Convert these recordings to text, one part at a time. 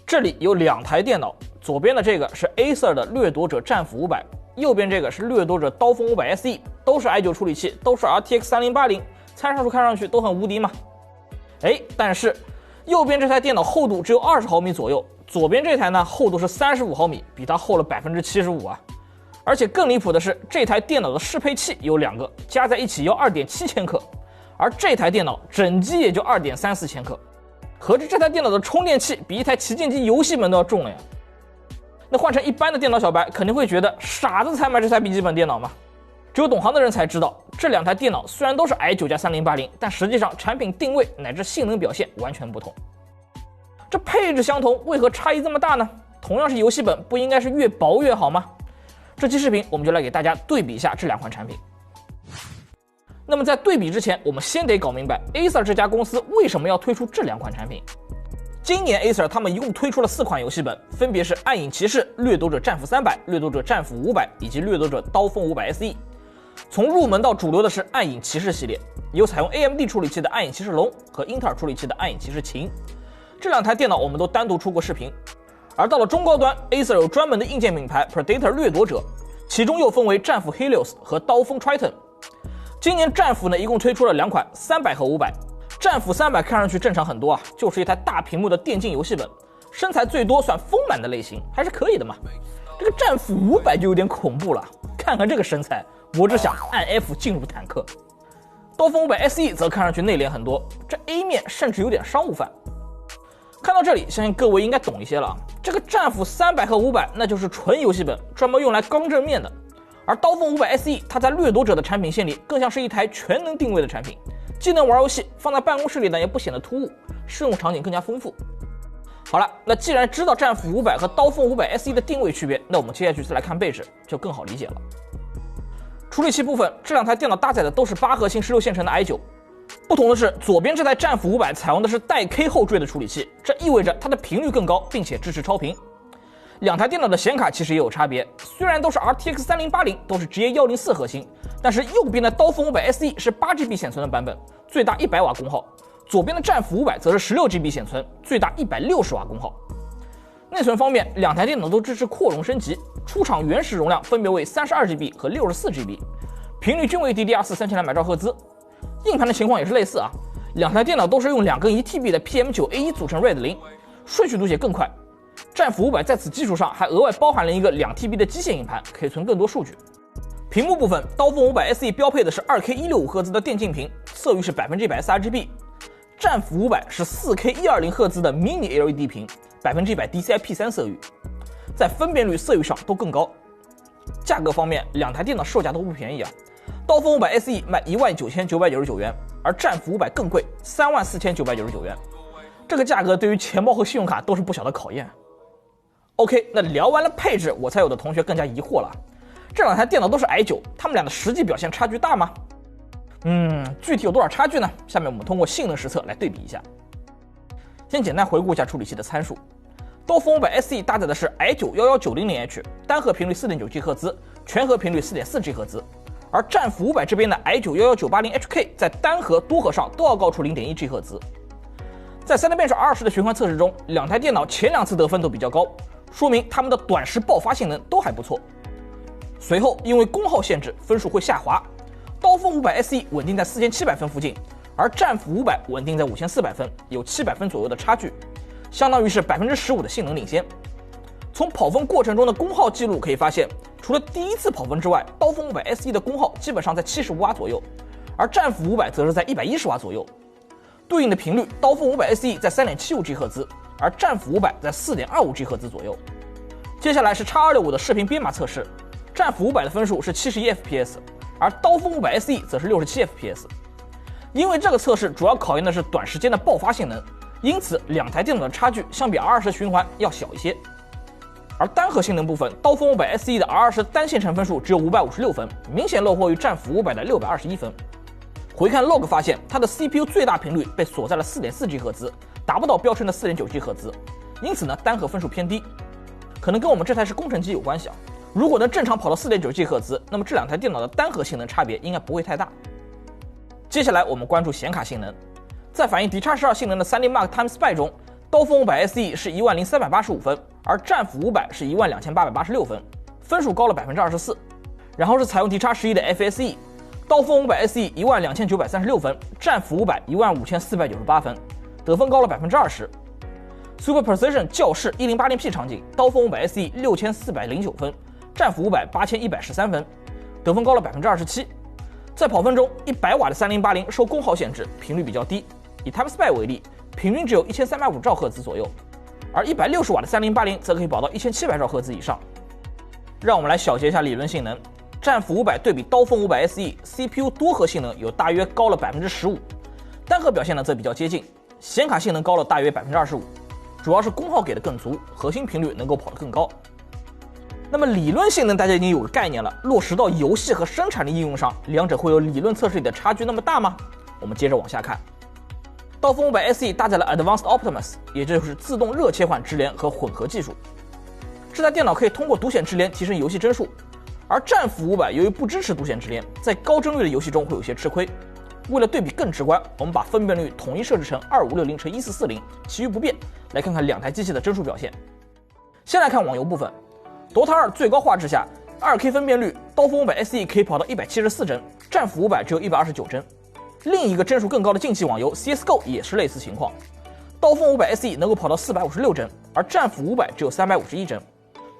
这里有2台电脑，左边的这个是 Acer 的掠夺者战斧500，右边这个是掠夺者刀锋500 SE， 都是 i9 处理器，都是 RTX 3080，参数看上去都很无敌嘛。但是右边这台电脑厚度只有20毫米左右，左边这台呢厚度是35毫米，比它厚了 75% 啊。而且更离谱的是，这台电脑的适配器有2个，加在一起要2.7千克，而这台电脑整机也就2.34千克，合着这台电脑的充电器比一台旗舰机游戏本都要重了呀。那换成一般的电脑小白肯定会觉得傻子才买这台笔记本电脑嘛。只有懂行的人才知道，这2台电脑虽然都是 i9 加3080，但实际上产品定位乃至性能表现完全不同。这配置相同，为何差异这么大呢？同样是游戏本，不应该是越薄越好吗？这期视频我们就来给大家对比一下这2款产品。那么在对比之前，我们先得搞明白 Acer 这家公司为什么要推出这2款产品。今年 Acer 他们一共推出了4款游戏本，分别是暗影骑士、掠夺者战斧300、掠夺者战斧500以及掠夺者刀锋500 SE。从入门到主流的是暗影骑士系列，有采用 AMD 处理器的暗影骑士龙和英特尔处理器的暗影骑士秦。这2台电脑我们都单独出过视频。而到了中高端 ，Acer 有专门的硬件品牌 Predator 掠夺者，其中又分为战斧 Helios 和刀锋 Triton。今年战斧呢一共推出了2款，300和500。战斧300看上去正常很多啊，就是一台大屏幕的电竞游戏本，身材最多算丰满的类型，还是可以的嘛。这个战斧500就有点恐怖了，看看这个身材，我只想按 F 进入坦克。刀锋500 SE 则看上去内敛很多，这 A 面甚至有点商务范。看到这里，相信各位应该懂一些了。这个战斧300和500那就是纯游戏本，专门用来刚正面的。而刀锋500 SE 它在掠夺者的产品线里更像是一台全能定位的产品，既能玩游戏，放在办公室里呢也不显得突兀，适用场景更加丰富。好了，那既然知道战斧500和刀锋500 SE 的定位区别，那我们接下去再来看背置，就更好理解了。处理器部分，这2台电脑搭载的都是8核心16线程的 i9。不同的是，左边这台战斧500采用的是带 K 后缀的处理器，这意味着它的频率更高，并且支持超频。2台电脑的显卡其实也有差别，虽然都是 RTX 3080，都是 GA104 核心，但是右边的刀锋500 SE 是 8GB 显存的版本，最大100瓦功耗；左边的战斧500则是 16GB 显存，最大160瓦功耗。内存方面，2台电脑都支持扩容升级，出厂原始容量分别为 32GB 和 64GB， 频率均为 DDR4 3200兆赫兹。硬盘的情况也是类似啊，2台电脑都是用2根 1TB 的 PM9A1 组成 RAID 0，顺序读写更快。战斧500在此基础上还额外包含了一个2TB 的机械硬盘，可以存更多数据。屏幕部分，刀锋500 SE 标配的是 2K 165赫兹的电竞屏，色域是 100% sRGB。战斧500是 4K 120赫兹的 Mini LED 屏，100% DCI-P3 色域，在分辨率、色域上都更高。价格方面，2台电脑售价都不便宜啊。刀锋500 SE 卖19999元，而战斧500更贵，34999元。这个价格对于钱包和信用卡都是不小的考验。OK， 那聊完了配置，我猜有的同学更加疑惑了，这2台电脑都是 i9， 他们俩的实际表现差距大吗？具体有多少差距呢？下面我们通过性能实测来对比一下。先简单回顾一下处理器的参数。刀锋500 SE 搭载的是 i9-11900H， 单核频率 4.9G 赫兹，全核频率 4.4G 赫兹。而战斧500这边的 i9-11980HK 在单核、多核上都要高出 0.1G 赫兹。在3D-Bench20的循环测试中，2台电脑前2次得分都比较高，说明它们的短时爆发性能都还不错。随后因为功耗限制，分数会下滑，刀锋500 SE 稳定在4700分附近，而战斧500稳定在5400分，有700分左右的差距，相当于是 15% 的性能领先。从跑分过程中的功耗记录可以发现，除了第1次跑分之外，刀锋500 SE 的功耗基本上在75瓦左右，而战斧500则是在110瓦左右。对应的频率，刀锋500 SE 在 3.75G 赫兹，而战斧500在 4.25G 赫兹左右。接下来是 X265 的视频编码测试，战斧500的分数是71 FPS， 而刀锋500 SE 则是67 FPS。因为这个测试主要考验的是短时间的爆发性能，因此2台电脑的差距相比 R20 循环要小一些。而单核性能部分，刀锋500 SE 的 R20 单线程分数只有556分，明显落后于战斧500的621分。回看 log 发现，它的 CPU 最大频率被锁在了 4.4G 赫兹，达不到标称的 4.9G 赫兹，因此呢单核分数偏低，可能跟我们这台是工程机有关系啊。如果能正常跑到 4.9G 赫兹，那么这2台电脑的单核性能差别应该不会太大。接下来我们关注显卡性能，在反映 D x12 性能的 3D Mark Time Spy 中刀锋500 SE 是10385分，而战斧500是12886分，分数高了24%。然后是采用 D-11 的 FSE， 刀锋500 SE 12936分，战斧500 15498分，得分高了20%。Super Precision 教室 1080P 场景，刀锋500 SE 6409分，战斧500 8113分，得分高了27%。在跑分中，100瓦的3080受功耗限制，频率比较低。以 TimeSpy 为例，平均只有1350兆赫兹左右，而160瓦的3080则可以跑到1700兆赫兹以上。让我们来小结一下理论性能。战斧500对比刀锋500 SE，CPU 多核性能有大约高了15%，单核表现呢则比较接近，显卡性能高了大约25%，主要是功耗给的更足，核心频率能够跑得更高。那么理论性能大家已经有个概念了，落实到游戏和生产力应用上，两者会有理论测试里的差距那么大吗？我们接着往下看。刀锋500 SE 搭载了 Advanced Optimus， 也就是自动热切换直连和混合技术。这台电脑可以通过独显直连提升游戏帧数，而战斧500由于不支持独显直连，在高帧率的游戏中会有些吃亏。为了对比更直观，我们把分辨率统一设置成2560×1440，其余不变。来看看两台机器的帧数表现。先来看网游部分，Dota 2最高画质下 2K 分辨率，刀锋500 SE 可以跑到174帧，战斧500只有129帧。另一个帧数更高的竞技网游 CSGO 也是类似情况，刀锋500 SE 能够跑到456帧，而战斧500只有351帧。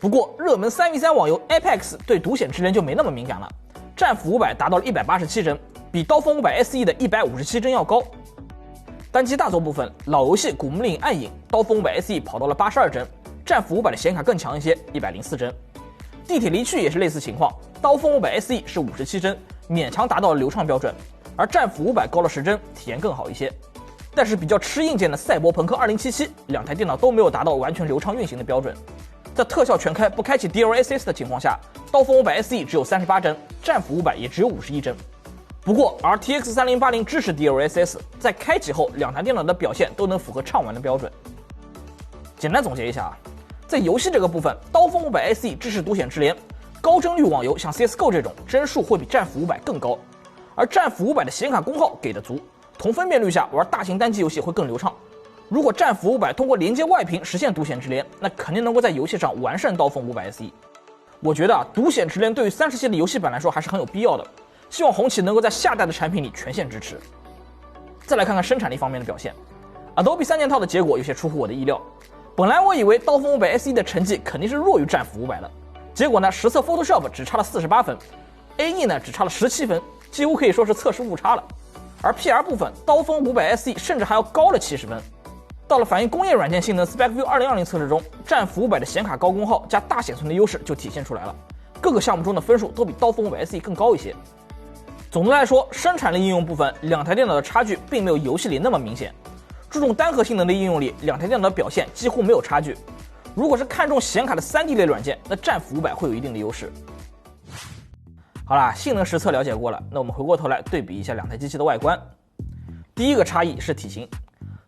不过热门 3v3 网游 Apex 对独显直连就没那么敏感了，战斧500达到了187帧，比刀锋500 SE 的157帧要高。单机大作部分，老游戏古墓丽影暗影，刀锋500 SE 跑到了82帧，战斧500的显卡更强一些，104帧。地铁离去也是类似情况，刀锋500 SE 是57帧，勉强达到了流畅标准，而战斧500高了10帧，体验更好一些。但是比较吃硬件的赛博朋克2077，两台电脑都没有达到完全流畅运行的标准。在特效全开不开启 DLSS 的情况下，刀锋500 SE 只有38帧，战斧500也只有51帧。不过 RTX 3080支持 DLSS， 在开启后两台电脑的表现都能符合畅玩的标准。简单总结一下啊，在游戏这个部分，刀锋500 SE 支持独显直连，高帧率网游像 CSGO 这种帧数会比战斧500更高，而战斧500的显卡功耗给的足，同分辨率下玩大型单机游戏会更流畅。如果战斧500通过连接外屏实现独显直连，那肯定能够在游戏上完胜刀锋500 SE。我觉得独显直连对于30系的游戏版来说还是很有必要的，希望红旗能够在下代的产品里全线支持。再来看看生产力方面的表现 ，Adobe 3件套的结果有些出乎我的意料。本来我以为刀锋500 SE 的成绩肯定是弱于战斧500的，结果呢，实测 Photoshop 只差了48分 ，AE 呢只差了17分，几乎可以说是测试误差了。而 PR 部分，刀锋500 SE 甚至还要高了70分。到了反映工业软件性能 SpecView 2020测试中，战斧500的显卡高功耗加大显存的优势就体现出来了，各个项目中的分数都比刀锋500 SE 更高一些。总的来说，生产力应用部分，两台电脑的差距并没有游戏里那么明显。注重单核性能的应用里，两台电脑的表现几乎没有差距。如果是看重显卡的 3D 类软件，那战斧500会有一定的优势。好啦，性能实测了解过了，那我们回过头来对比一下两台机器的外观。第一个差异是体型，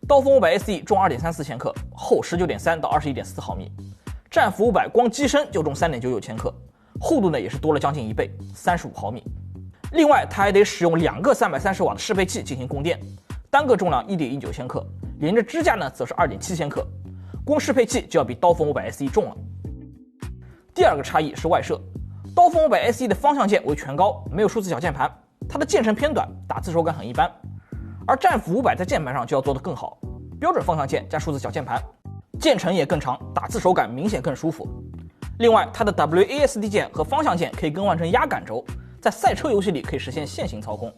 刀锋500 SE 重 2.34 千克，厚 19.3 到 21.4 毫米，战斧500光机身就重 3.99 千克，厚度呢也是多了将近1倍，35毫米。另外，它还得使用2个330瓦的适配器进行供电，单个重量 1.19 千克，连着支架呢则是 2.7 千克，光适配器就要比刀锋500 SE 重了。第二个差异是外设，刀锋500 SE 的方向键为全高，没有数字小键盘，它的键程偏短，打字手感很一般。而战斧500在键盘上就要做得更好，标准方向键加数字小键盘，键程也更长，打字手感明显更舒服。另外，它的 WASD 键和方向键可以更换成压杆轴，在赛车游戏里可以实现线性操控。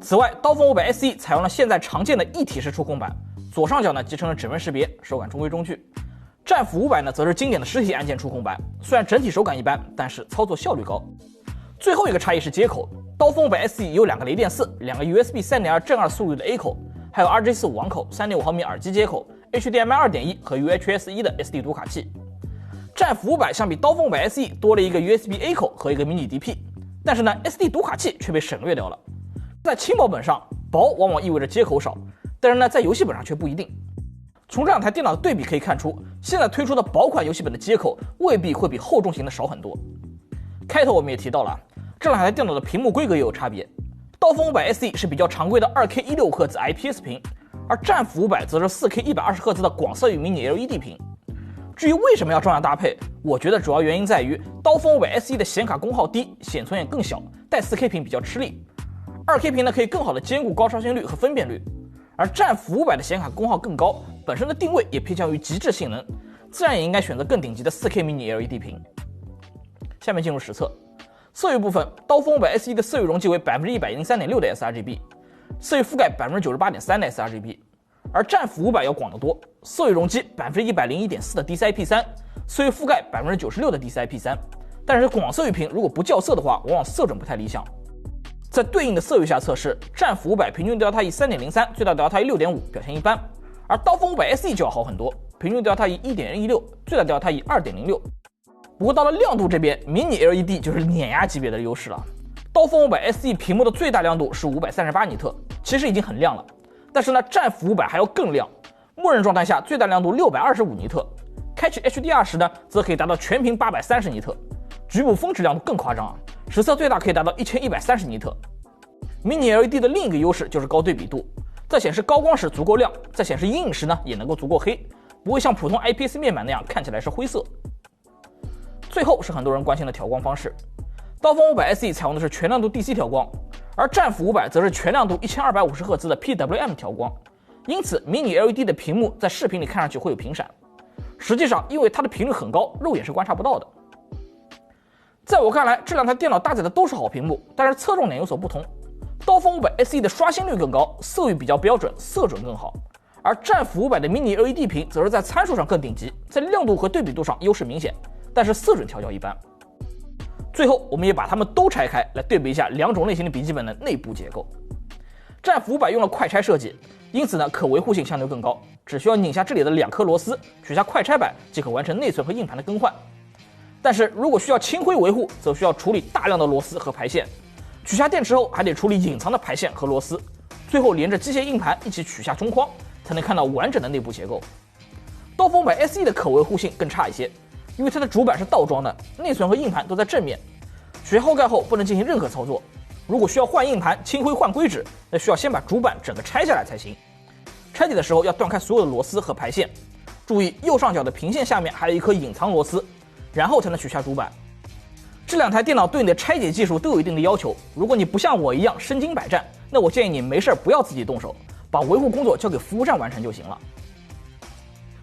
此外，刀锋500 SE 采用了现在常见的一体式触控板，左上角呢集成了指纹识别，手感中规中矩。战斧500呢则是经典的实体按键触控板，虽然整体手感一般，但是操作效率高。最后一个差异是接口，刀锋500 SE 有2个雷电4、2个 USB 3.2 正2速率的 A 口，还有 RJ45 网口、3.5毫米耳机接口、HDMI 2.1 和 UHS 1的 SD 读卡器。战斧500相比刀锋500 SE 多了一个 USB A 口和一个 Mini DP， 但是呢 SD 读卡器却被省略掉了。在轻薄本上，薄往往意味着接口少，但是呢在游戏本上却不一定。从这两台电脑的对比可以看出，现在推出的薄款游戏本的接口未必会比厚重型的少很多。开头我们也提到了，这两台电脑的屏幕规格也有差别。刀锋500 SE 是比较常规的 2K 16赫兹 IPS 屏，而战斧500则是 4K 120赫兹的广色域迷你 LED 屏。至于为什么要这样搭配，我觉得主要原因在于刀锋500 SE 的显卡功耗低，显存也更小，带 4K 屏比较吃力。2K 屏呢可以更好的兼顾高刷新率和分辨率，而战斧500的显卡功耗更高，本身的定位也偏向于极致性能，自然也应该选择更顶级的 4K 迷你 LED 屏。下面进入实测，色域部分，刀锋500 SE 的色域容积为 103.6% 的 sRGB， 色域覆盖 98.3% 的 sRGB。而战斧500要广得多，色域容积 101.4% 的 DCI-P3， 色域覆盖 96% 的 DCI-P3， 但是广色域屏如果不校色的话，往往色准不太理想。在对应的色域下测试，战斧500平均 Delta E 3.03， 最大 Delta E 6.5， 表现一般，而刀锋500 SE 就要好很多，平均 Delta E 1.16， 最大 Delta E 2.06。不过到了亮度这边，迷你 LED 就是碾压级别的优势了。刀锋500 SE 屏幕的最大亮度是538尼特，其实已经很亮了。但是呢，战斧500还要更亮，默认状态下最大亮度625尼特，开启 HDR 时呢，则可以达到全屏830尼特，局部峰值亮度更夸张啊，实测最大可以达到1130尼特。迷你 LED 的另一个优势就是高对比度，在显示高光时足够亮，在显示阴影时呢，也能够足够黑，不会像普通 IPS 面板那样看起来是灰色。最后是很多人关心的调光方式，刀锋500 SE 采用的是全亮度 DC 调光，而战斧500则是全亮度1250赫兹的 PWM 调光，因此迷你 LED 的屏幕在视频里看上去会有频闪，实际上因为它的频率很高，肉眼是观察不到的。在我看来，这两台电脑搭载的都是好屏幕，但是侧重点有所不同。刀锋500 SE 的刷新率更高，色域比较标准，色准更好，而战斧500的迷你 LED 屏则是在参数上更顶级，在亮度和对比度上优势明显，但是色准调教一般。最后，我们也把它们都拆开来对比一下两种类型的笔记本的内部结构。战斧500用了快拆设计，因此呢可维护性相对更高，只需要拧下这里的2颗螺丝，取下快拆板即可完成内存和硬盘的更换。但是如果需要清灰维护，则需要处理大量的螺丝和排线，取下电池后还得处理隐藏的排线和螺丝，最后连着机械硬盘一起取下中框，才能看到完整的内部结构。刀锋500 SE 的可维护性更差一些，因为它的主板是倒装的，内存和硬盘都在正面，取下后盖后不能进行任何操作。如果需要换硬盘、清灰、换硅脂，那需要先把主板整个拆下来才行。拆解的时候要断开所有的螺丝和排线，注意右上角的平线下面还有一颗隐藏螺丝，然后才能取下主板。这两台电脑对你的拆解技术都有一定的要求，如果你不像我一样身经百战，那我建议你没事不要自己动手，把维护工作交给服务站完成就行了。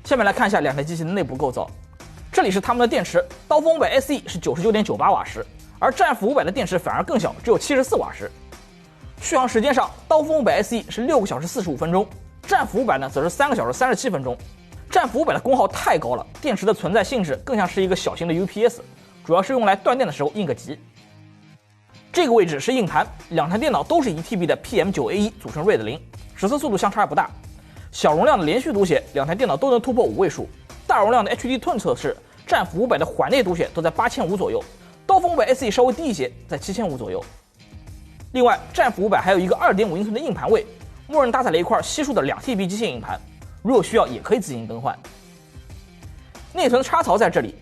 下面来看一下两台机器的内部构造。这里是它们的电池，刀锋500 SE 是 99.98 瓦时，而战斧500的电池反而更小，只有74瓦时。续航时间上，刀锋500 SE 是6个小时45分钟，战斧500呢则是3个小时37分钟。战斧500的功耗太高了，电池的存在性质更像是一个小型的 UPS， 主要是用来断电的时候应个急。这个位置是硬盘，两台电脑都是 1TB 的 PM9A1 组成 RAID 0，实测速度相差不大。小容量的连续读写，两台电脑都能突破5位数。大容量的 HD Twin 测试，战斧500的缓内读写都在8500左右，刀锋500 SE 稍微低一些，在7500左右。另外，战斧500还有一个2.5英寸的硬盘位，默认搭载了一块悉数的 2TB 机械硬盘，如有需要也可以自行更换。内存插槽在这里，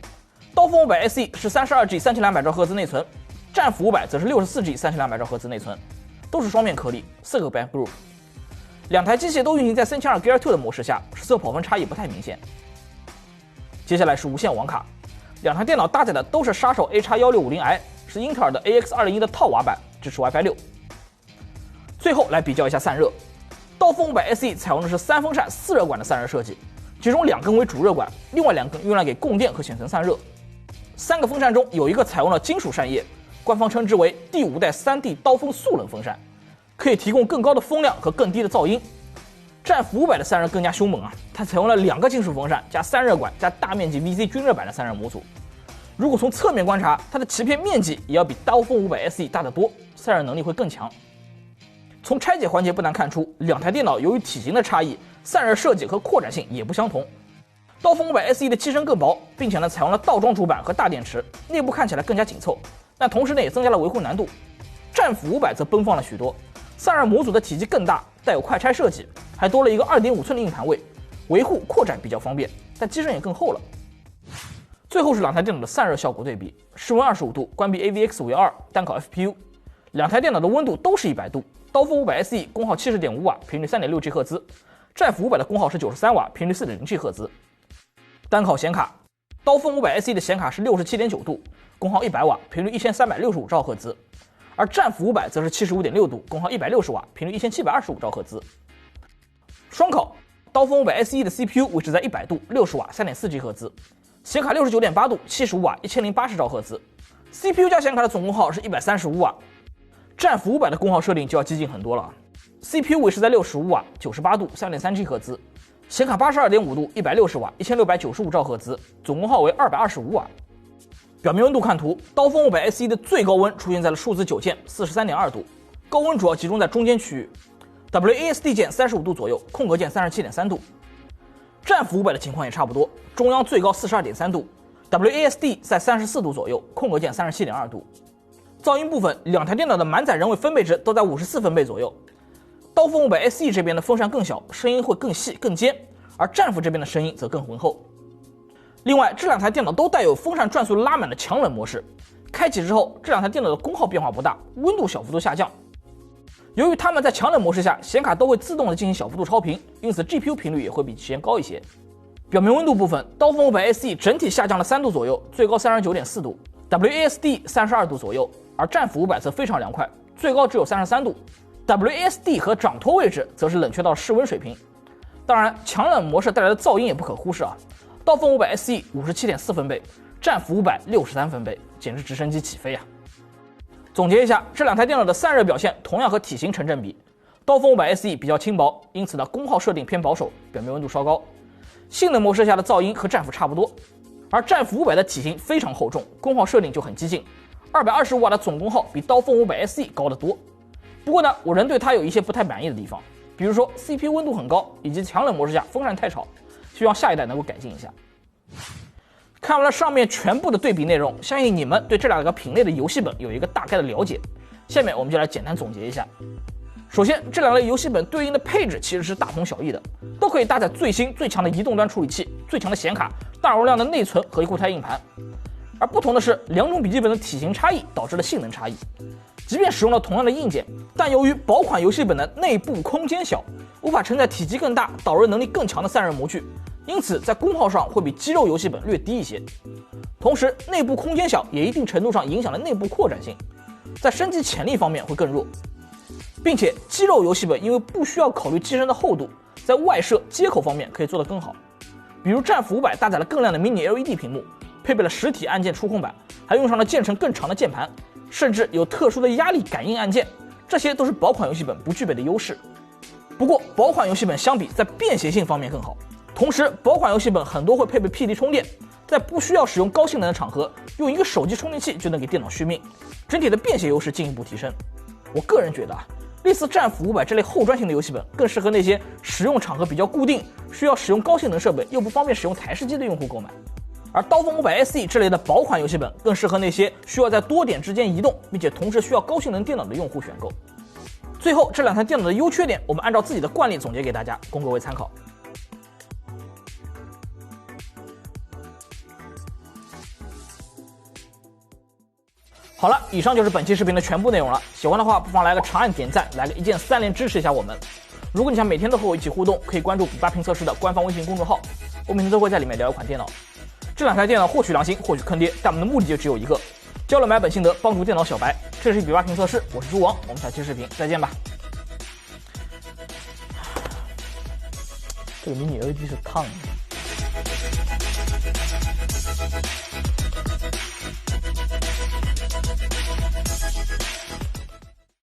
刀锋500 SE 是 32G 3200兆赫兹内存，战斧500则是 64G 3200兆赫兹内存，都是双面颗粒，4个 back group。两台机器都运行在3200 Gear 2的模式下，实测跑分差异不太明显。接下来是无线网卡，两台电脑搭载的都是杀手 AX1650i， 是英特尔的 AX201 的套瓦版，支持 WiFi 6。最后来比较一下散热，刀锋500 SE 采用的是3风扇4热管的散热设计，其中2根为主热管，另外2根用来给供电和显存散热。3个风扇中有一个采用了金属扇叶，官方称之为第5代 3D 刀锋速冷风扇，可以提供更高的风量和更低的噪音。战斧500的散热更加凶猛啊，它采用了2个金属风扇加3热管加大面积 VC 均热板的散热模组。如果从侧面观察，它的鳍片面积也要比刀锋500 SE 大得多，散热能力会更强。从拆解环节不难看出，两台电脑由于体型的差异，散热设计和扩展性也不相同。刀锋500 SE 的机身更薄，并且呢采用了倒装主板和大电池，内部看起来更加紧凑，但同时呢也增加了维护难度。战斧500则奔放了许多，散热模组的体积更大，带有快拆设计，还多了一个2.5寸的硬盘位，维护扩展比较方便，但机身也更厚了。最后是两台电脑的散热效果对比，室温25度，关闭 AVX52，单烤 FPU。两台电脑的温度都是100度，刀锋500 SE 功耗70.5瓦，频率3.6 GHz，战斧500的功耗是93瓦，频率 4.07 赫兹。单靠显卡，刀锋500 SE 的显卡是 67.9 度，功耗100瓦，频率1365兆赫兹，而战斧500则是 75.6 度，功耗160瓦，频率1725兆赫兹。双烤，刀锋500 SE 的 CPU 维持在100度，60瓦，3.4G 赫兹，显卡 69.8 度，75瓦，1080兆赫兹。CPU 加显卡的总功耗是135瓦。战斧500的功耗设定就要激进很多了 ，CPU 维持在65瓦，98度，3.3G 赫兹，显卡82.5度，160瓦，1695兆赫兹，总功耗为225瓦。表面温度看图，刀锋500 SE 的最高温出现在了数字9键，43.2度，高温主要集中在中间区域。WASD 键35度左右，空格键37.3度。战斧500的情况也差不多，中央最高42.3度 ，WASD 在34度左右，空格键37.2度。噪音部分，两台电脑的满载人位分贝值都在54分贝左右。刀锋500 SE 这边的风扇更小，声音会更细更尖，而战斧这边的声音则更浑厚。另外，这两台电脑都带有风扇转速拉满的强冷模式，开启之后，这两台电脑的功耗变化不大，温度小幅度下降。由于它们在强冷模式下，显卡都会自动的进行小幅度超频，因此 GPU 频率也会比之前高一些。表面温度部分，刀锋500 SE 整体下降了3度左右，最高39.4度 ，WASD 32度左右，而战斧500则非常凉快，最高只有33度 ，WASD 和掌托位置则是冷却到室温水平。当然，强冷模式带来的噪音也不可忽视啊。刀锋500 SE 57.4分贝，战斧500 63分贝，简直直升机起飞啊！总结一下，这两台电脑的散热表现同样和体型成正比。刀锋500 SE 比较轻薄，因此呢功耗设定偏保守，表面温度稍高。性能模式下的噪音和战斧差不多，而战斧500的体型非常厚重，功耗设定就很激进，225瓦的总功耗比刀锋500 SE 高得多。不过呢，我仍对它有一些不太满意的地方，比如说 CPU 温度很高，以及强冷模式下风扇太吵，希望下一代能够改进一下。看完了上面全部的对比内容，相信你们对这两个品类的游戏本有一个大概的了解。下面我们就来简单总结一下。首先，这两类游戏本对应的配置其实是大同小异的，都可以搭载最新最强的移动端处理器、最强的显卡、大容量的内存和固态硬盘。而不同的是，两种笔记本的体型差异导致了性能差异。即便使用了同样的硬件，但由于薄款游戏本的内部空间小，无法承载体积更大、导热能力更强的散热模具，因此在功耗上会比肌肉游戏本略低一些。同时，内部空间小也一定程度上影响了内部扩展性，在升级潜力方面会更弱。并且肌肉游戏本因为不需要考虑机身的厚度，在外设接口方面可以做得更好。比如战斧500搭载了更亮的 Mini LED 屏幕，配备了实体按键触控板，还用上了键程更长的键盘，甚至有特殊的压力感应按键，这些都是薄款游戏本不具备的优势。不过薄款游戏本相比在便携性方面更好，同时薄款游戏本很多会配备 PD 充电，在不需要使用高性能的场合，用一个手机充电器就能给电脑续命，整体的便携优势进一步提升。我个人觉得类似战斧500这类后专型的游戏本更适合那些使用场合比较固定，需要使用高性能设备又不方便使用台式机的用户购买。而刀锋500 SE 这类的薄款游戏本更适合那些需要在多点之间移动，并且同时需要高性能电脑的用户选购。最后，这两台电脑的优缺点，我们按照自己的惯例总结给大家，供各位参考。好了，以上就是本期视频的全部内容了。喜欢的话，不妨来个长按点赞，来个一键3连支持一下我们。如果你想每天都和我一起互动，可以关注比巴评测试的官方微信公众号，我每天都会在里面聊一款电脑。这两台电脑或许良心，或许坑爹，但我们的目的就只有一个，交流买本心得，帮助电脑小白。这是比巴评测试，我是猪王，我们下期视频再见吧。这个迷你 LED 是烫的。